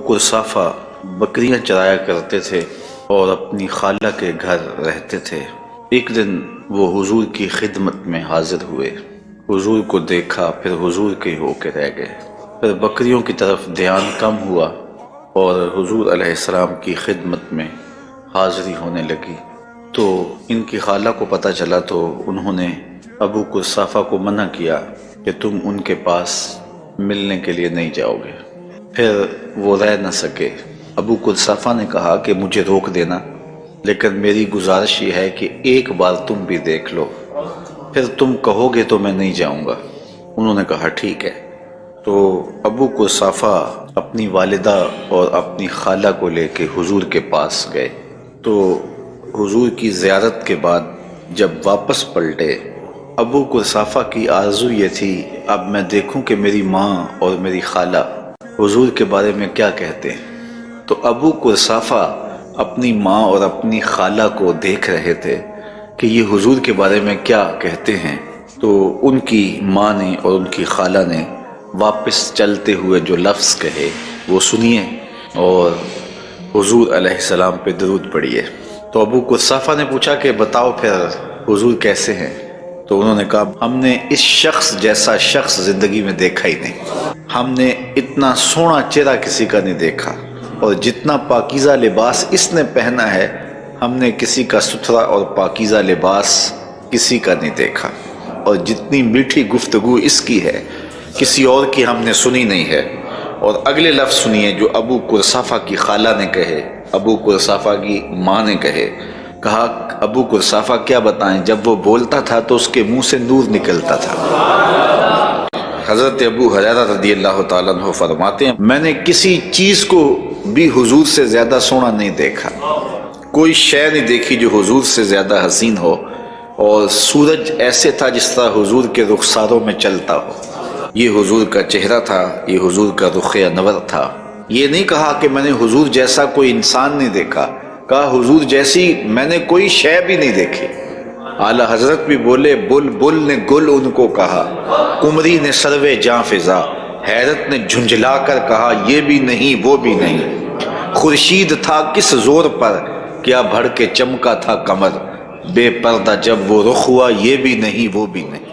قرصافہ بکریاں چرایا کرتے تھے اور اپنی خالہ کے گھر رہتے تھے۔ ایک دن وہ حضور کی خدمت میں حاضر ہوئے، حضور کو دیکھا، پھر حضور کے ہو کے رہ گئے۔ پھر بکریوں کی طرف دھیان کم ہوا اور حضور علیہ السلام کی خدمت میں حاضری ہونے لگی۔ تو ان کی خالہ کو پتہ چلا تو انہوں نے ابو قرصافہ کو منع کیا کہ تم ان کے پاس ملنے کے لیے نہیں جاؤ گے۔ پھر وہ رہ نہ سکے۔ ابو قرصافہ نے کہا کہ مجھے روک دینا، لیکن میری گزارش یہ ہے کہ ایک بار تم بھی دیکھ لو، پھر تم کہو گے تو میں نہیں جاؤں گا۔ انہوں نے کہا ٹھیک ہے۔ تو ابو قرصافہ اپنی والدہ اور اپنی خالہ کو لے کے حضور کے پاس گئے۔ تو حضور کی زیارت کے بعد جب واپس پلٹے، ابو قرصافہ کی آرزو یہ تھی اب میں دیکھوں کہ میری ماں اور میری خالہ حضور کے بارے میں کیا کہتے ہیں۔ تو ابو قرصافہ اپنی ماں اور اپنی خالہ کو دیکھ رہے تھے کہ یہ حضور کے بارے میں کیا کہتے ہیں۔ تو ان کی ماں نے اور ان کی خالہ نے واپس چلتے ہوئے جو لفظ کہے وہ سنیے اور حضور علیہ السلام پہ درود پڑھیے۔ تو ابو قرصافہ نے پوچھا کہ بتاؤ پھر حضور کیسے ہیں؟ تو انہوں نے کہا ہم نے اس شخص جیسا شخص زندگی میں دیکھا ہی نہیں، ہم نے اتنا سونا چہرہ کسی کا نہیں دیکھا، اور جتنا پاکیزہ لباس اس نے پہنا ہے ہم نے کسی کا ستھرا اور پاکیزہ لباس کسی کا نہیں دیکھا، اور جتنی میٹھی گفتگو اس کی ہے کسی اور کی ہم نے سنی نہیں ہے۔ اور اگلے لفظ سنیے جو ابو قرصافہ کی خالہ نے کہے، ابو قرصافہ کی ماں نے کہا ابو قرصافہ کیا بتائیں، جب وہ بولتا تھا تو اس کے منہ سے نور نکلتا تھا۔ حضرت ابو ہریرہ رضی اللہ تعالیٰ عنہ فرماتے ہیں میں نے کسی چیز کو بھی حضور سے زیادہ سونا نہیں دیکھا، کوئی شے نہیں دیکھی جو حضور سے زیادہ حسین ہو، اور سورج ایسے تھا جس طرح حضور کے رخساروں میں چلتا ہو۔ یہ حضور کا چہرہ تھا، یہ حضور کا رخ انور تھا۔ یہ نہیں کہا کہ میں نے حضور جیسا کوئی انسان نہیں دیکھا، کہا حضور جیسی میں نے کوئی شے بھی نہیں دیکھی۔ اعلی حضرت بھی بولے بلبل نے گل ان کو کہا، قمری نے سروے جاں فضا، حیرت نے جھنجھلا کر کہا یہ بھی نہیں وہ بھی نہیں۔ خورشید تھا کس زور پر کیا بھڑ کے چمکا تھا قمر، بے پردہ جب وہ رخ ہوا یہ بھی نہیں وہ بھی نہیں۔